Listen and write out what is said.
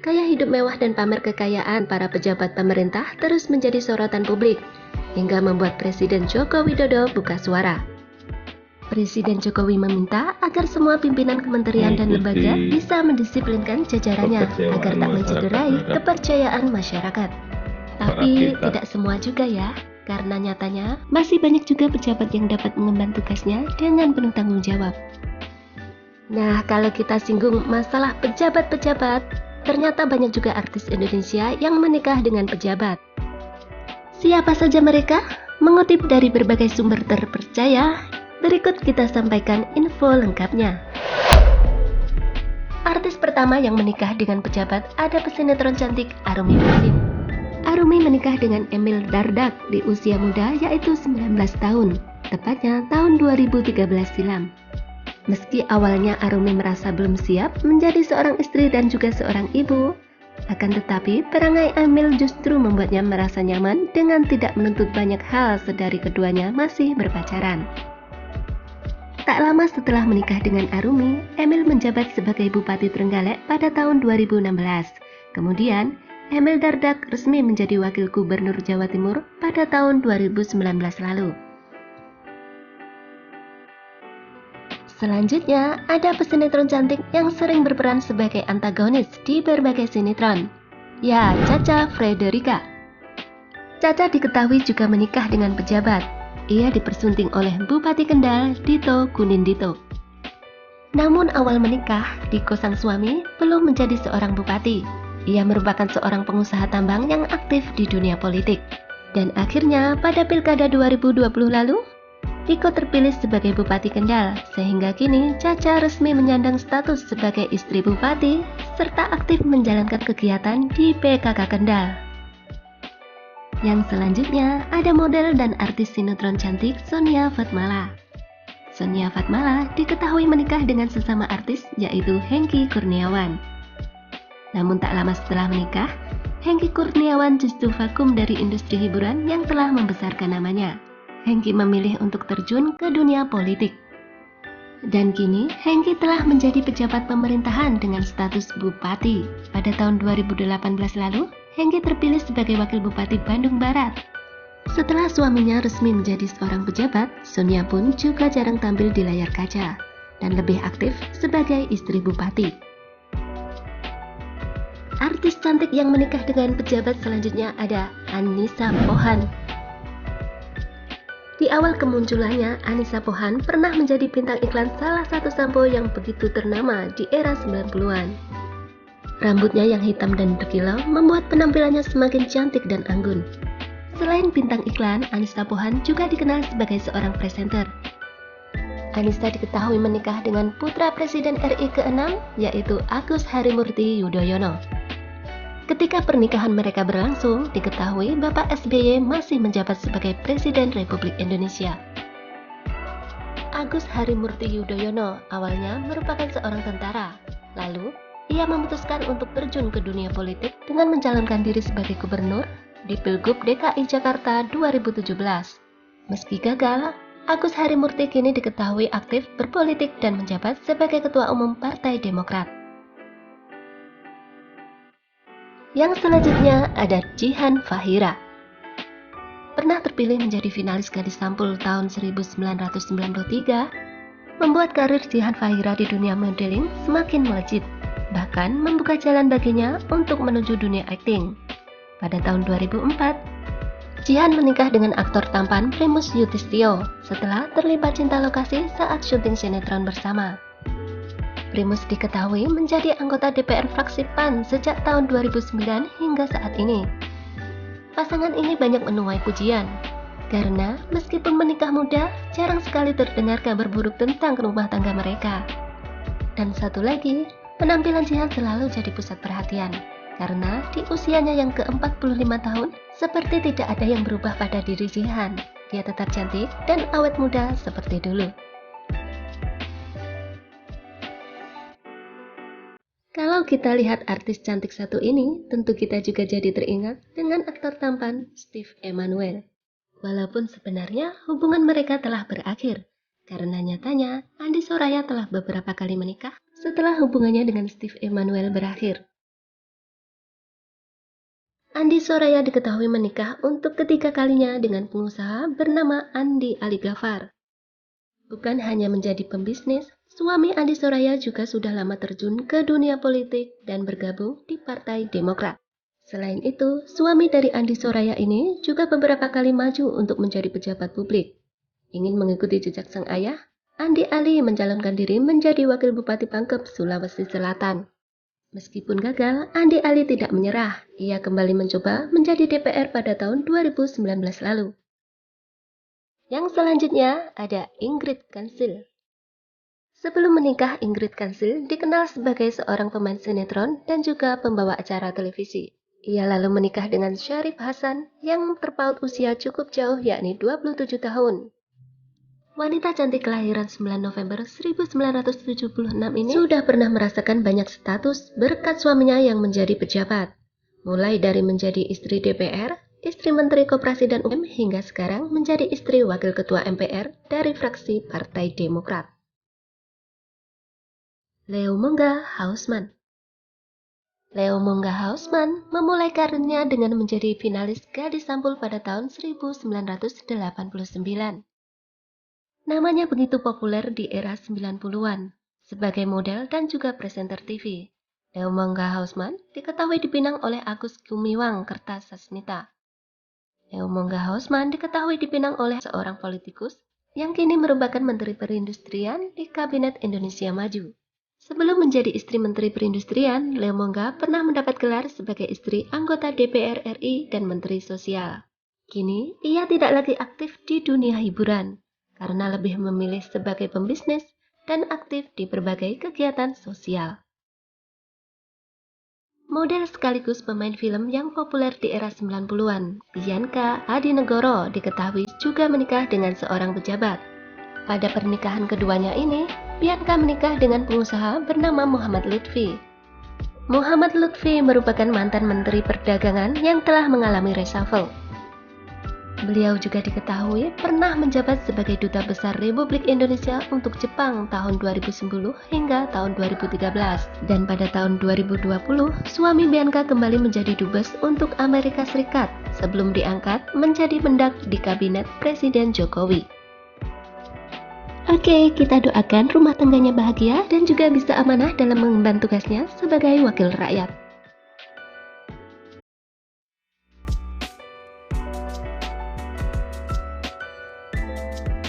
Gaya hidup mewah dan pamer kekayaan para pejabat pemerintah terus menjadi sorotan publik, hingga membuat Presiden Joko Widodo buka suara. Presiden Jokowi meminta agar semua pimpinan kementerian dan lembaga bisa mendisiplinkan jajarannya agar tak mencederai kepercayaan masyarakat. Tapi tidak semua juga ya, karena nyatanya masih banyak juga pejabat yang dapat mengemban tugasnya dengan penuh tanggung jawab. Nah, kalau kita singgung masalah pejabat-pejabat, ternyata banyak juga artis Indonesia yang menikah dengan pejabat. Siapa saja mereka? Mengutip dari berbagai sumber terpercaya, berikut kita sampaikan info lengkapnya. Artis pertama yang menikah dengan pejabat ada pesinetron cantik Arumi Bachsin. Arumi menikah dengan Emil Dardak di usia muda yaitu 19 tahun, tepatnya tahun 2013 silam. Meski awalnya Arumi merasa belum siap menjadi seorang istri dan juga seorang ibu, akan tetapi perangai Emil justru membuatnya merasa nyaman dengan tidak menuntut banyak hal sedari keduanya masih berpacaran. Tak lama setelah menikah dengan Arumi, Emil menjabat sebagai Bupati Trenggalek pada tahun 2016. Kemudian, Emil Dardak resmi menjadi Wakil Gubernur Jawa Timur pada tahun 2019 lalu. Selanjutnya, ada pesinetron cantik yang sering berperan sebagai antagonis di berbagai sinetron. Ya, Caca Frederica. Caca diketahui juga menikah dengan pejabat. Ia dipersunting oleh Bupati Kendal, Dito Gunindito. Namun awal menikah, Diko sang suami belum menjadi seorang bupati. Ia merupakan seorang pengusaha tambang yang aktif di dunia politik. Dan akhirnya pada Pilkada 2020 lalu, Diko terpilih sebagai Bupati Kendal, sehingga kini Caca resmi menyandang status sebagai istri bupati, serta aktif menjalankan kegiatan di PKK Kendal. Yang selanjutnya ada model dan artis sinetron cantik Sonia Fatmala. Sonia Fatmala diketahui menikah dengan sesama artis yaitu Hengky Kurniawan. Namun tak lama setelah menikah, Hengky Kurniawan justru vakum dari industri hiburan yang telah membesarkan namanya. Hengky memilih untuk terjun ke dunia politik. Dan kini Hengky telah menjadi pejabat pemerintahan dengan status bupati. Pada tahun 2018 lalu, Hengky terpilih sebagai Wakil Bupati Bandung Barat. Setelah suaminya resmi menjadi seorang pejabat, Sonia pun juga jarang tampil di layar kaca dan lebih aktif sebagai istri bupati. Artis cantik yang menikah dengan pejabat selanjutnya ada Annisa Pohan. Di awal kemunculannya, Annisa Pohan pernah menjadi bintang iklan salah satu sampo yang begitu ternama di era 90-an. Rambutnya yang hitam dan berkilau membuat penampilannya semakin cantik dan anggun. Selain bintang iklan, Annisa Pohan juga dikenal sebagai seorang presenter. Annisa diketahui menikah dengan putra Presiden RI ke-6, yaitu Agus Harimurti Yudhoyono. Ketika pernikahan mereka berlangsung, diketahui Bapak SBY masih menjabat sebagai Presiden Republik Indonesia. Agus Harimurti Yudhoyono awalnya merupakan seorang tentara, lalu ia memutuskan untuk terjun ke dunia politik dengan mencalonkan diri sebagai gubernur di Pilgub DKI Jakarta 2017. Meski gagal, Agus Harimurti kini diketahui aktif berpolitik dan menjabat sebagai Ketua Umum Partai Demokrat. Yang selanjutnya ada Jihan Fahira. Pernah terpilih menjadi finalis Gadis Sampul tahun 1993, membuat karir Jihan Fahira di dunia modeling semakin melejit, bahkan membuka jalan baginya untuk menuju dunia akting. Pada tahun 2004, Jihan menikah dengan aktor tampan Primus Yudhistio setelah terlibat cinta lokasi saat syuting sinetron bersama. Primus diketahui menjadi anggota DPR fraksi PAN sejak tahun 2009 hingga saat ini. Pasangan ini banyak menuai pujian, karena meskipun menikah muda, jarang sekali terdengar kabar buruk tentang rumah tangga mereka. Dan satu lagi, penampilan Jihan selalu jadi pusat perhatian, karena di usianya yang ke-45 tahun, seperti tidak ada yang berubah pada diri Jihan. Dia tetap cantik dan awet muda seperti dulu. Kalau kita lihat artis cantik satu ini, tentu kita juga jadi teringat dengan aktor tampan Steve Emmanuel. Walaupun sebenarnya hubungan mereka telah berakhir, karena nyatanya Andi Soraya telah beberapa kali menikah setelah hubungannya dengan Steve Emmanuel berakhir. Andi Soraya diketahui menikah untuk ketiga kalinya dengan pengusaha bernama Andi Ali Ghaffar. Bukan hanya menjadi pembisnis, suami Andi Soraya juga sudah lama terjun ke dunia politik dan bergabung di Partai Demokrat. Selain itu, suami dari Andi Soraya ini juga beberapa kali maju untuk menjadi pejabat publik. Ingin mengikuti jejak sang ayah, Andi Ali mencalonkan diri menjadi Wakil Bupati Pangkep, Sulawesi Selatan. Meskipun gagal, Andi Ali tidak menyerah. Ia kembali mencoba menjadi DPR pada tahun 2019 lalu. Yang selanjutnya ada Ingrid Kansil. Sebelum menikah, Ingrid Kansil dikenal sebagai seorang pemain sinetron dan juga pembawa acara televisi. Ia lalu menikah dengan Syarif Hasan yang terpaut usia cukup jauh yakni 27 tahun. Wanita cantik kelahiran 9 November 1976 ini sudah pernah merasakan banyak status berkat suaminya yang menjadi pejabat. Mulai dari menjadi istri DPR, istri Menteri Koperasi dan UMKM hingga sekarang menjadi istri Wakil Ketua MPR dari fraksi Partai Demokrat. Leo Mongga Hausman. Leo Mongga Hausman memulai karirnya dengan menjadi finalis Gadis Sampul pada tahun 1989. Namanya begitu populer di era 90-an, sebagai model dan juga presenter TV. Leo Mongga Hausman diketahui dipinang oleh Agus Gumiwang Kertasasmita. Leo Mongga Hausman diketahui dipinang oleh seorang politikus yang kini merupakan Menteri Perindustrian di Kabinet Indonesia Maju. Sebelum menjadi istri Menteri Perindustrian, Leo Mongga pernah mendapat gelar sebagai istri anggota DPR RI dan Menteri Sosial. Kini, ia tidak lagi aktif di dunia hiburan, karena lebih memilih sebagai pembisnis dan aktif di berbagai kegiatan sosial. Model sekaligus pemain film yang populer di era 90-an, Bianca Adinegoro diketahui juga menikah dengan seorang pejabat. Pada pernikahan keduanya ini, Bianca menikah dengan pengusaha bernama Muhammad Lutfi. Muhammad Lutfi merupakan mantan Menteri Perdagangan yang telah mengalami reshuffle. Beliau juga diketahui pernah menjabat sebagai Duta Besar Republik Indonesia untuk Jepang tahun 2010 hingga tahun 2013. Dan pada tahun 2020, suami Bianca kembali menjadi dubes untuk Amerika Serikat sebelum diangkat menjadi mendak di Kabinet Presiden Jokowi. Oke, kita doakan rumah tangganya bahagia dan juga bisa amanah dalam mengemban tugasnya sebagai wakil rakyat.